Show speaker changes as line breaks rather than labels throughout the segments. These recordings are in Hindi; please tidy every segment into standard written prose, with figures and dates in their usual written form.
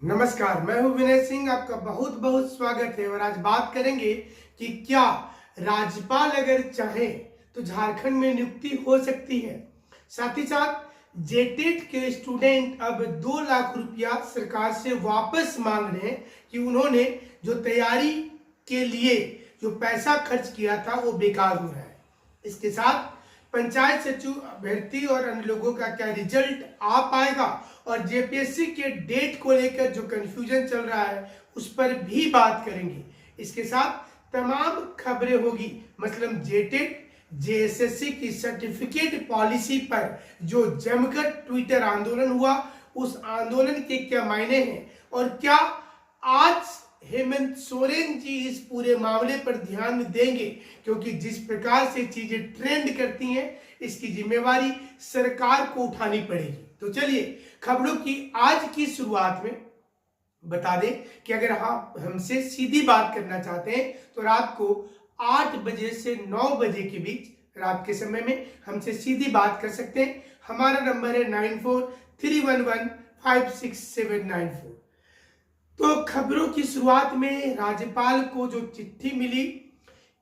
नमस्कार, मैं हूं विनय सिंह। आपका बहुत बहुत स्वागत है। और आज बात करेंगे कि क्या राज्यपाल अगर चाहे तो झारखंड में नियुक्ति हो सकती है। साथ ही साथ जेटेट के स्टूडेंट अब 2 लाख रुपया सरकार से वापस मांग रहे हैं कि उन्होंने जो तैयारी के लिए जो पैसा खर्च किया था वो बेकार हो रहा है। इसके साथ पंचायत सचिव अभ्यर्थी और अन्य लोगों का क्या रिजल्ट आ पाएगा और जेपीएससी के डेट को लेकर जो कंफ्यूजन चल रहा है उस पर भी बात करेंगे। इसके साथ तमाम खबरें होगी, मतलब जेटेट जेएसएससी की सर्टिफिकेट पॉलिसी पर जो जमकर ट्विटर आंदोलन हुआ, उस आंदोलन के क्या मायने हैं और क्या आज हेमंत सोरेन जी इस पूरे मामले पर ध्यान देंगे, क्योंकि जिस प्रकार से चीजें ट्रेंड करती हैं इसकी जिम्मेवारी सरकार को उठानी पड़ेगी। तो चलिए खबरों की आज की शुरुआत में बता दें कि अगर आप हमसे सीधी बात करना चाहते हैं तो रात को 8 बजे से 9 बजे के बीच रात के समय में हमसे सीधी बात कर सकते हैं। हमारा नंबर है 9431156794। तो खबरों की शुरुआत में राज्यपाल को जो चिट्ठी मिली,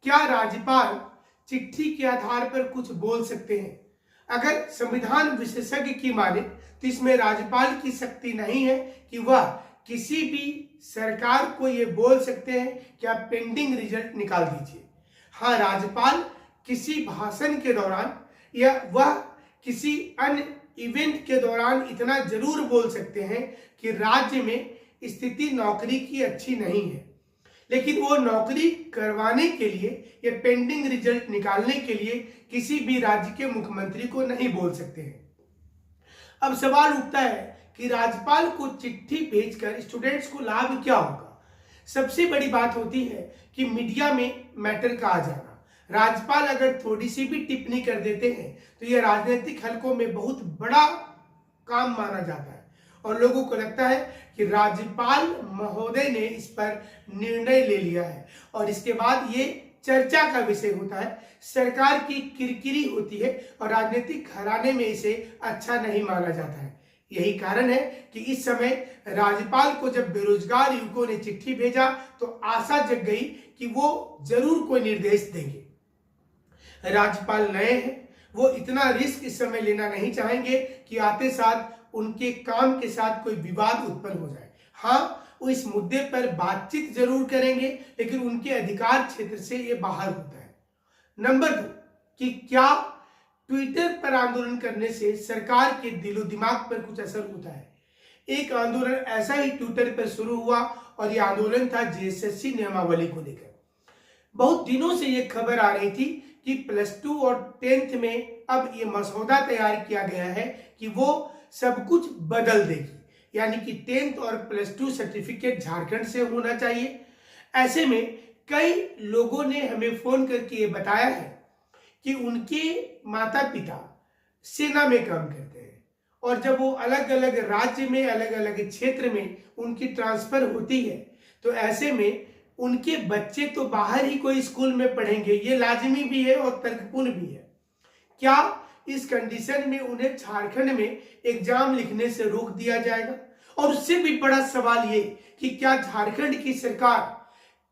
क्या राज्यपाल चिट्ठी के आधार पर कुछ बोल सकते हैं? अगर संविधान विशेषज्ञ की माने तो इसमें राज्यपाल की शक्ति नहीं है कि वह किसी भी सरकार को यह बोल सकते हैं कि आप पेंडिंग रिजल्ट निकाल दीजिए। हाँ, राज्यपाल किसी भाषण के दौरान या वह किसी अन्य इवेंट के दौरान इतना जरूर बोल सकते हैं कि राज्य में स्थिति नौकरी की अच्छी नहीं है, लेकिन वो नौकरी करवाने के लिए या पेंडिंग रिजल्ट निकालने के लिए किसी भी राज्य के मुख्यमंत्री को नहीं बोल सकते हैं। अब सवाल उठता है कि राज्यपाल को चिट्ठी भेजकर स्टूडेंट्स को लाभ क्या होगा। सबसे बड़ी बात होती है कि मीडिया में मैटर का आ जाना। राज्यपाल अगर थोड़ी सी भी टिप्पणी कर देते हैं तो यह राजनीतिक हलकों में बहुत बड़ा काम माना जाता है और लोगों को लगता है कि राज्यपाल महोदय ने इस पर निर्णय ले लिया है और इसके बाद ये चर्चा का विषय होता है, सरकार की किरकिरी होती है और राजनीतिक घराने में इसे अच्छा नहीं माना जाता है। यही कारण है कि इस समय राज्यपाल को जब बेरोजगार युवकों ने चिट्ठी भेजा तो आशा जग गई कि वो जरूर कोई निर्देश देंगे। राज्यपाल नए हैं, वो इतना रिस्क इस समय लेना नहीं चाहेंगे कि आते साथ उनके काम के साथ कोई विवाद उत्पन्न हो जाए। हाँ, वो इस मुद्दे पर बातचीत जरूर करेंगे, लेकिन उनके अधिकार क्षेत्र से ये बाहर होता है। नंबर 2 कि क्या ट्विटर पर आंदोलन करने से सरकार के दिलो दिमाग पर कुछ असर होता है। एक आंदोलन ऐसा ही ट्विटर पर शुरू हुआ और यह आंदोलन था जेएसएससी नियमावली को लेकर। बहुत दिनों से यह खबर आ रही थी कि +2 और 10th में अब ये मसौदा तैयार किया गया है कि वो सब कुछ बदल देगी, यानी कि 10th और +2 सर्टिफिकेट झारखंड से होना चाहिए। ऐसे में कई लोगों ने हमें फोन करके ये बताया है कि उनके माता पिता सेना में काम करते हैं और जब वो अलग अलग राज्य में अलग अलग क्षेत्र में उनकी ट्रांसफर होती है तो ऐसे में उनके बच्चे तो बाहर ही कोई स्कूल में पढ़ेंगे, ये लाजिमी भी है और तर्कपूर्ण भी है। क्या इस कंडीशन में उन्हें झारखंड में एग्जाम लिखने से रोक दिया जाएगा? और उससे भी बड़ा सवाल ये कि क्या झारखंड की सरकार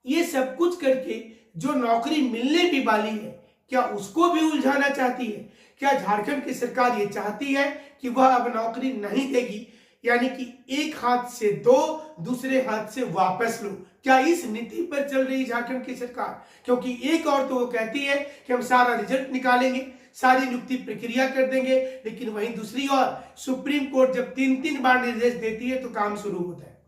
ये सब कुछ करके जो नौकरी मिलने भी वाली है क्या उसको भी उलझाना चाहती है? क्या झारखंड की सरकार ये चाहती है कि वह अब नौकरी नहीं देगी, यानी कि एक हाथ से दो दूसरे हाथ से वापस लो? क्या इस नीति पर चल रही झारखंड की सरकार? क्योंकि एक और तो वो कहती है कि हम सारा रिजल्ट निकालेंगे, सारी नियुक्ति प्रक्रिया कर देंगे, लेकिन वहीं दूसरी ओर सुप्रीम कोर्ट जब 3-3 बार निर्देश देती है तो काम शुरू होता है।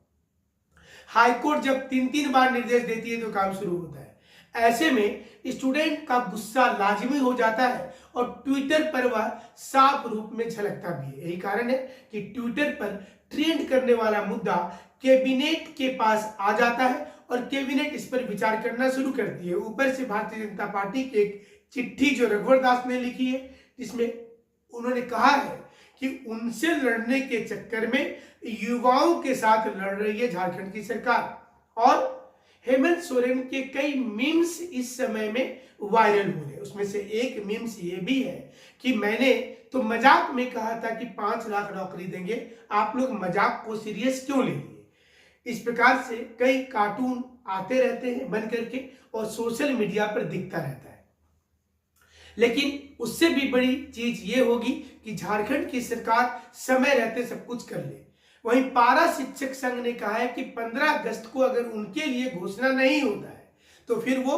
हाई कोर्ट जब 3-3 बार निर्देश देती है तो काम शुरू होता है। ऐसे में स्टूडेंट का गुस्सा लाजिमी हो जाता है और ट्विटर पर वह साफ रूप में झलकता भी है। यही कारण है कि ट्विटर पर ट्रेंड करने वाला मुद्दा कैबिनेट के पास आ जाता है और कैबिनेट इस पर विचार करना शुरू करती है। ऊपर से भारतीय जनता पार्टी की एक चिट्ठी जो रघुवर दास ने लिखी है, जिसमें उन्होंने कहा है कि उनसे लड़ने के चक्कर में युवाओं के साथ लड़ रही है झारखंड की सरकार। और हेमंत सोरेन के कई मीम्स इस समय में वायरल हो रहे हैं। उसमें से एक मीम्स ये भी है कि मैंने तो मजाक में कहा था कि 5 लाख नौकरी देंगे, आप लोग मजाक को सीरियस क्यों ले लिए? इस प्रकार से कई कार्टून आते रहते हैं बन करके और सोशल मीडिया पर दिखता रहता है। लेकिन उससे भी बड़ी चीज ये होगी कि झारखंड की सरकार समय रहते सब कुछ कर ले। वहीं पारा शिक्षक संघ ने कहा है कि 15 अगस्त को अगर उनके लिए घोषणा नहीं होता है तो फिर वो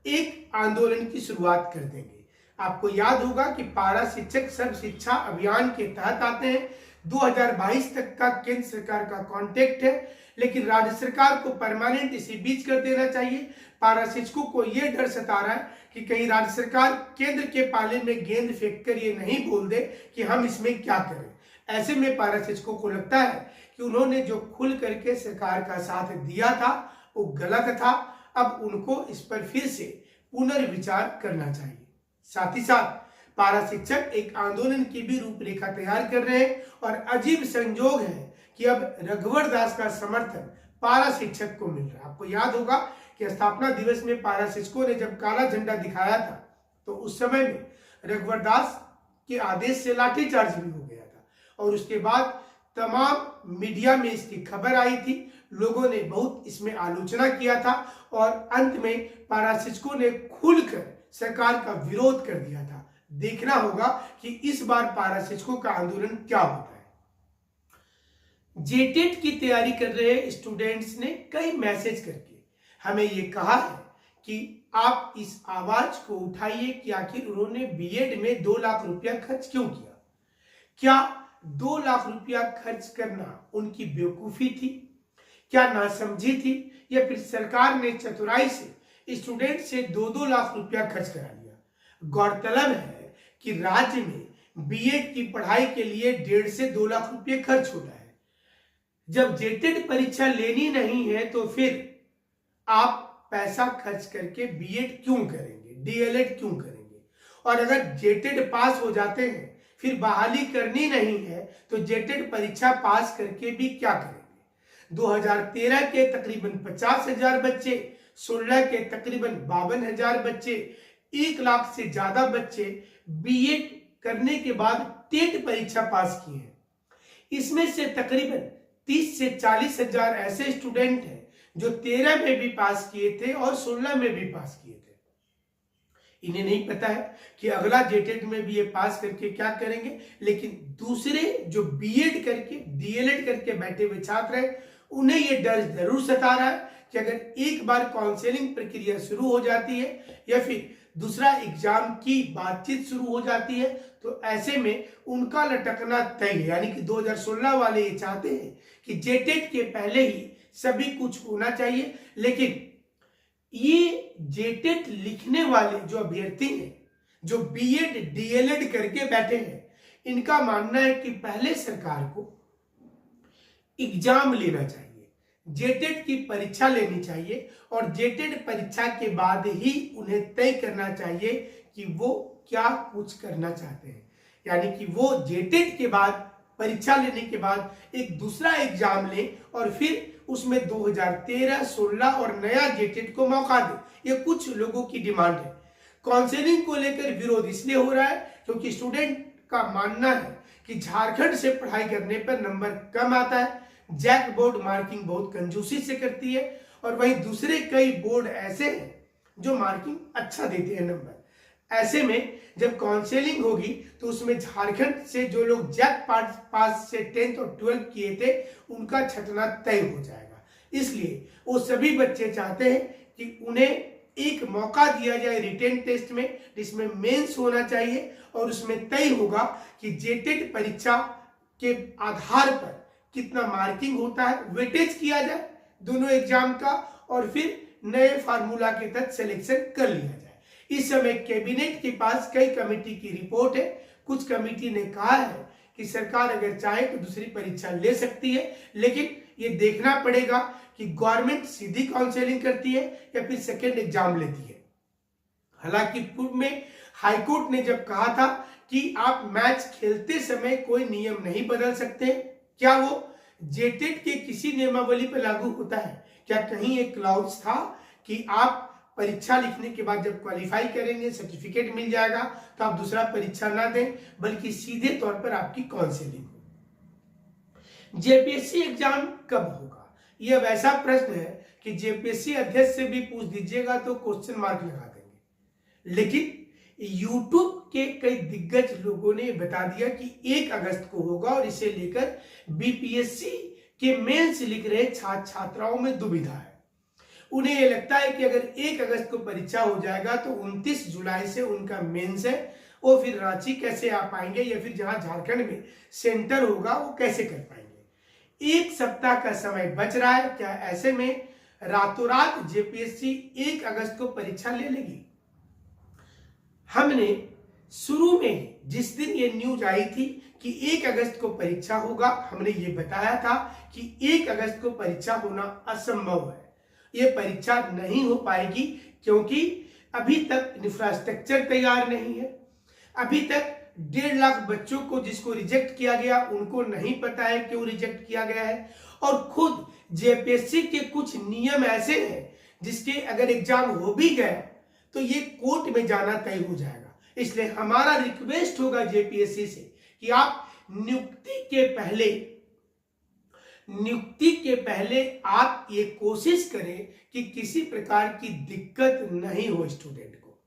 एक आंदोलन की शुरुआत कर देंगे। आपको याद होगा कि पारा शिक्षक सर्व शिक्षा अभियान के तहत आते हैं। 2022 तक का केंद्र सरकार का कॉन्ट्रैक्ट है, लेकिन राज्य सरकार को परमानेंट इसी बीच कर देना चाहिए। पारा शिक्षकों को यह डर सता रहा है कि कहीं राज्य सरकार केंद्र के पाले में गेंद फेंक कर ये नहीं बोल दे कि हम इसमें क्या करें। ऐसे में पारा शिक्षकों को लगता है कि उन्होंने जो खुल करके सरकार का साथ दिया था वो गलत था। अब उनको इस पर फिर से पुनर्विचार करना चाहिए। साथ ही साथ पारा शिक्षक एक आंदोलन की भी रूपरेखा तैयार कर रहे हैं और अजीब संजोग है कि अब रघुवर दास का समर्थन पारा शिक्षक को मिल रहा है। आपको याद होगा कि स्थापना दिवस में पारा शिक्षकों ने जब काला झंडा दिखाया था तो उस समय में रघुवर दास के आदेश से लाठीचार्ज भी हो गया था और उसके बाद तमाम मीडिया में इसकी खबर आई थी। लोगों ने बहुत इसमें आलोचना किया था और अंत में पारा शिक्षकों ने खुलकर सरकार का विरोध कर दिया था। देखना होगा कि इस बार पारा शिक्षकों का आंदोलन क्या होता है। जेटेट की तैयारी कर रहे स्टूडेंट्स ने कई मैसेज करके हमें ये कहा है कि आप इस आवाज को उठाइए कि आखिर उन्होंने बीएड में 2 लाख रुपया खर्च क्यों किया। क्या 2 लाख रुपया खर्च करना उनकी बेवकूफी थी, क्या नासमझी थी, या फिर सरकार ने चतुराई से स्टूडेंट से 2-2 लाख रुपया खर्च करा लिया। गौरतलब है कि राज्य में बीएड की पढ़ाई के लिए 1.5 से 2 लाख रुपये खर्च होता है। जब जेटेड परीक्षा लेनी नहीं है तो फिर आप पैसा खर्च करके बीएड क्यों करेंगे, डीएलएड क्यों करेंगे। और अगर जेटेड पास हो जाते हैं फिर बहाली करनी नहीं है तो जेटेड परीक्षा पास करके भी क्या करेंगे। 2013 के तकरीबन 50,000 बच्चे, 16 के तकरीबन 52,000 बच्चे, 1 लाख से ज्यादा बच्चे बीएड करने के बाद टेट परीक्षा पास किए हैं। इसमें से तकरीबन 30 से 40,000 ऐसे स्टूडेंट हैं जो 13 में भी पास किए थे और 16 में भी पास किए थे। इन्हें नहीं पता है कि अगला जेटेट में भी ये पास करके क्या करेंगे, लेकिन दूसरे जो बीएड करके डीएलएड करके बैठे हुए छात्र हैं उन्हें ये डर जरूर सता रहा है कि अगर एक बार काउंसलिंग प्रक्रिया शुरू हो जाती है या फिर दूसरा एग्जाम की बातचीत शुरू हो जाती है तो ऐसे में उनका लटकना तय है। यानी कि 2016 वाले ये चाहते हैं कि जेटेट के पहले ही सभी कुछ होना चाहिए, लेकिन ये जेटेट लिखने वाले जो अभ्यर्थी हैं जो बीएड डीएलएड करके बैठे हैं, इनका मानना है कि पहले सरकार को एग्जाम लेना चाहिए, जेटेट की परीक्षा लेनी चाहिए और जेटेट परीक्षा के बाद ही उन्हें तय करना चाहिए कि वो क्या कुछ करना चाहते हैं। यानी कि वो जेटेट के बाद परीक्षा लेने के बाद एक दूसरा एग्जाम लें और फिर उसमें 2013, 16 और नया जेटेट को मौका दे। ये कुछ लोगों की डिमांड है। काउंसलिंग को लेकर विरोध इसलिए हो रहा है क्योंकि स्टूडेंट का मानना है कि झारखंड से पढ़ाई करने पर नंबर कम आता है, जैक बोर्ड मार्किंग बहुत कंजूसी से करती है और वहीं दूसरे कई बोर्ड ऐसे हैं जो मार्किंग अच्छा देते हैं नंबर। ऐसे में जब काउंसलिंग होगी तो उसमें झारखंड से जो लोग जैक पास से 10th और 12th किए थे उनका छटना तय हो जाएगा। इसलिए वो सभी बच्चे चाहते हैं कि उन्हें एक मौका दिया जाए रिटेन टेस्ट में, जिसमें मेंस होना चाहिए और उसमें तय होगा कि जेटेट परीक्षा के आधार पर कितना मार्किंग होता है, वेटेज किया जाए दोनों एग्जाम का और फिर नए फार्मूला के तहत सिलेक्शन कर लिया जाए। इस समय कैबिनेट के पास कई कमेटी की रिपोर्ट है। कुछ कमेटी ने कहा है कि सरकार अगर चाहे तो दूसरी परीक्षा ले सकती है, लेकिन ये देखना पड़ेगा कि गवर्नमेंट सीधी काउंसलिंग करती है या फिर सेकेंड एग्जाम लेती है। हालांकि पूर्व में हाईकोर्ट ने जब कहा था कि आप मैच खेलते समय कोई नियम नहीं बदल सकते, क्या वो जेटेट के किसी नियमावली पर लागू होता है? क्या कहीं एक क्लाउज था कि आप परीक्षा लिखने के बाद जब क्वालिफाई करेंगे, सर्टिफिकेट मिल जाएगा तो आप दूसरा परीक्षा ना दें, बल्कि सीधे तौर पर आपकी काउंसलिंग हो। जेपीएससी एग्जाम कब होगा ये अब ऐसा प्रश्न है कि जेपीएससी अध्यक्ष से भी पूछ दीजिएगा तो क्वेश्चन मार्क लगा देंगे। लेकिन यूट्यूब के कई दिग्गज लोगों ने बता दिया कि 1 अगस्त को होगा और इसे लेकर बीपीएससी के मेंस लिख रहे छात्र छात्राओं में दुविधा है। उन्हें यह लगता है कि अगर 1 अगस्त को परीक्षा हो जाएगा तो 29 जुलाई से उनका मेंस है, वो फिर रांची कैसे आ पाएंगे या फिर जहां झारखंड में सेंटर होगा वो कैसे कर पाएंगे। 1 सप्ताह का समय बच रहा है, क्या ऐसे में रातों रात जेपीएससी 1 अगस्त को परीक्षा ले लेगी? हमने शुरू में जिस दिन ये न्यूज आई थी कि 1 अगस्त को परीक्षा होगा, हमने ये बताया था कि 1 अगस्त को परीक्षा होना असंभव है, ये परीक्षा नहीं हो पाएगी क्योंकि अभी तक इंफ्रास्ट्रक्चर तैयार नहीं है। अभी तक 1.5 लाख बच्चों को जिसको रिजेक्ट किया गया उनको नहीं पता है क्यों रिजेक्ट किया गया है, और खुद जेपीएससी के कुछ नियम ऐसे हैं जिसके अगर एग्जाम हो भी गया तो ये कोर्ट में जाना तय हो जाएगा। इसलिए हमारा रिक्वेस्ट होगा जेपीएससी से कि आप नियुक्ति के पहले आप ये कोशिश करें कि किसी प्रकार की दिक्कत नहीं हो स्टूडेंट को,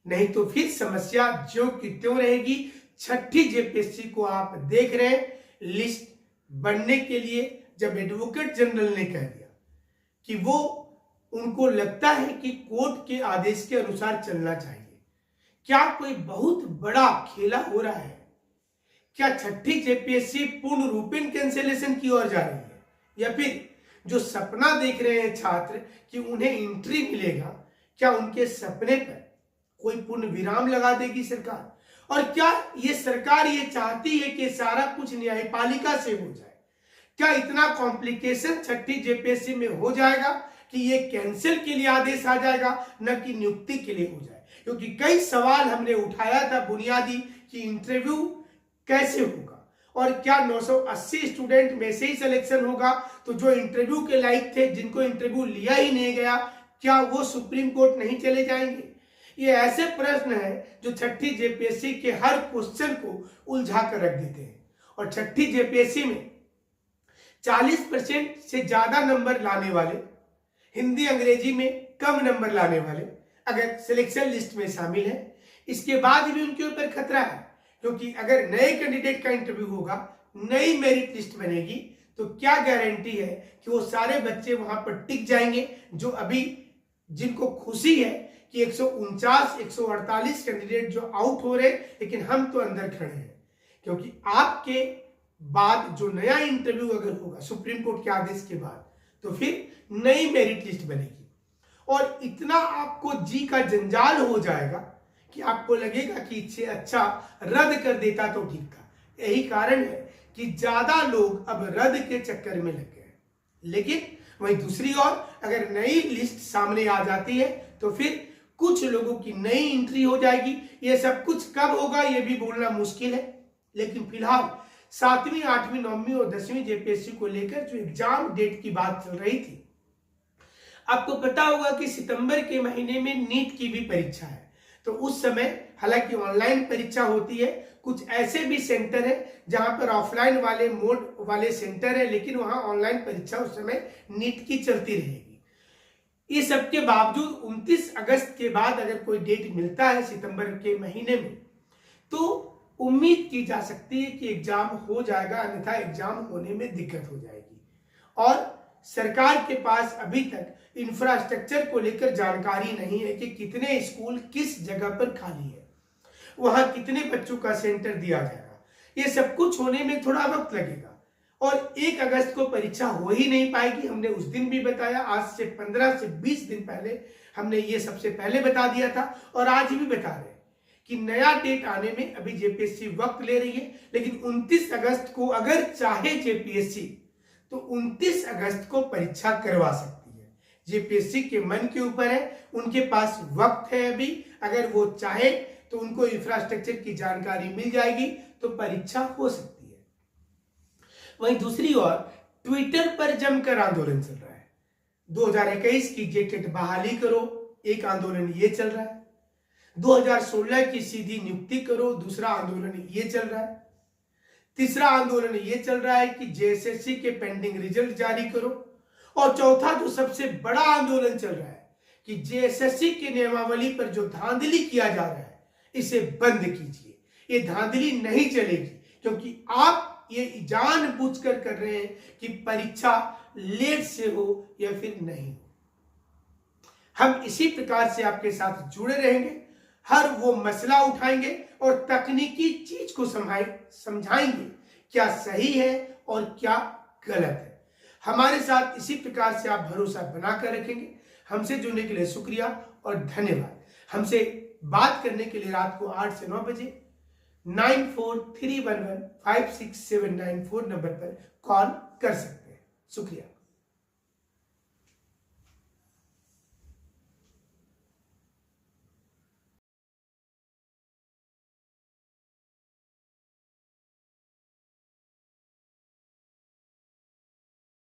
नहीं तो फिर समस्या ज्यों की त्यों रहेगी। 6ठी जेपीएससी को आप देख रहे हैं, लिस्ट बनने के लिए जब एडवोकेट जनरल ने कह दिया कि वो उनको लगता है कि कोर्ट के आदेश के अनुसार चलना चाहिए, क्या कोई बहुत बड़ा खेला हो रहा है? क्या 6ठी जेपीएससी पूर्ण रूपेण कैंसिलेशन की ओर जा रही है, या फिर जो सपना देख रहे हैं छात्र कि उन्हें एंट्री मिलेगा, क्या उनके सपने पर कोई पूर्ण विराम लगा देगी सरकार? और क्या ये सरकार ये चाहती है कि सारा कुछ न्यायपालिका से हो जाए? क्या इतना कॉम्प्लिकेशन 6ठी जेपीएससी में हो जाएगा कि ये कैंसिल के लिए आदेश आ जाएगा, न कि नियुक्ति के लिए हो जाए? क्योंकि कई सवाल हमने उठाया था बुनियादी कि इंटरव्यू कैसे होगा और क्या 980 स्टूडेंट में से ही सिलेक्शन होगा, तो जो इंटरव्यू के लायक थे जिनको इंटरव्यू लिया ही नहीं गया, क्या वो सुप्रीम कोर्ट नहीं चले जाएंगे? ये ऐसे प्रश्न है जो 6ठी जेपीएससी के हर क्वेश्चन को उलझा कर रख देते हैं। और 6ठी जेपीएससी में 40% से ज्यादा नंबर लाने वाले, हिंदी अंग्रेजी में कम नंबर लाने वाले अगर सिलेक्शन लिस्ट में शामिल है, इसके बाद भी उनके ऊपर खतरा है, क्योंकि अगर नए कैंडिडेट का इंटरव्यू होगा, नई मेरिट लिस्ट बनेगी, तो क्या गारंटी है कि वो सारे बच्चे वहां पर टिक जाएंगे जो अभी जिनको खुशी है कि 149 148 कैंडिडेट जो आउट हो रहे, लेकिन हम तो अंदर खड़े हैं। क्योंकि आपके बाद जो नया इंटरव्यू अगर होगा सुप्रीम कोर्ट के आदेश के बाद, तो फिर नई मेरिट लिस्ट बनेगी और इतना आपको जी का जंजाल हो जाएगा कि आपको लगेगा कि इससे अच्छा रद्द कर देता तो ठीक था। यही कारण है कि ज्यादा लोग अब रद्द के चक्कर में लग गए। लेकिन वहीं दूसरी ओर अगर नई लिस्ट सामने आ जाती है तो फिर कुछ लोगों की नई एंट्री हो जाएगी। ये सब कुछ कब होगा ये भी बोलना मुश्किल है, लेकिन फिलहाल 7वीं 8वीं 9वीं और 10वीं जेपीएससी को लेकर जो एग्जाम डेट की बात चल रही थी, आपको पता होगा कि सितंबर के महीने में नीट की भी परीक्षा है। तो उस समय हालांकि ऑनलाइन परीक्षा होती है, कुछ ऐसे भी सेंटर है जहां पर ऑफलाइन वाले मोड वाले सेंटर है, लेकिन वहां ऑनलाइन परीक्षा उस समय नीट की चलती रहेगी। ये सबके बावजूद 29 अगस्त के बाद अगर कोई डेट मिलता है सितंबर के महीने में, तो उम्मीद की जा सकती है कि एग्जाम हो जाएगा, अन्यथा एग्जाम होने में दिक्कत हो जाएगी। और सरकार के पास अभी तक इंफ्रास्ट्रक्चर को लेकर जानकारी नहीं है कि कितने स्कूल किस जगह पर खाली है, वहां कितने बच्चों का सेंटर दिया जाएगा। ये सब कुछ होने में थोड़ा वक्त लगेगा और 1 अगस्त को परीक्षा हो ही नहीं पाएगी। हमने उस दिन भी बताया, आज से 15 से 20 दिन पहले हमने ये सबसे पहले बता दिया था और आज भी बता रहे हैं कि नया डेट आने में अभी जेपीएससी वक्त ले रही है। लेकिन 29 अगस्त को अगर चाहे जेपीएससी तो 29 अगस्त को परीक्षा करवा सकती है। जेपीएससी के मन के ऊपर है, उनके पास वक्त है अभी। अगर वो चाहे तो उनको इंफ्रास्ट्रक्चर की जानकारी मिल जाएगी तो परीक्षा हो सकती है। वहीं दूसरी ओर ट्विटर पर जमकर आंदोलन चल रहा है। 2021 की जेटेट बहाली करो, एक आंदोलन ये चल रहा है। 2016 की सीधी नियुक्ति करो, दूसरा आंदोलन ये चल रहा है। तीसरा आंदोलन ये चल रहा है कि जेएसएससी के पेंडिंग रिजल्ट जारी करो। और चौथा जो सबसे बड़ा आंदोलन चल रहा है कि जेएसएससी के नियमावली पर जो धांधली किया जा रहा है, इसे बंद कीजिए। ये धांधली नहीं चलेगी, क्योंकि आप ये जानबूझकर कर रहे हैं कि परीक्षा लेट से हो या फिर नहीं हो। हम इसी प्रकार से आपके साथ जुड़े रहेंगे, हर वो मसला उठाएंगे और तकनीकी चीज को समझाएंगे क्या सही है और क्या गलत है। हमारे साथ इसी प्रकार से आप भरोसा बनाकर रखेंगे। हमसे जुड़ने के लिए शुक्रिया और धन्यवाद। हमसे बात करने के लिए रात को 8 से 9 बजे 9431156794 नंबर पर कॉल कर सकते हैं। शुक्रिया।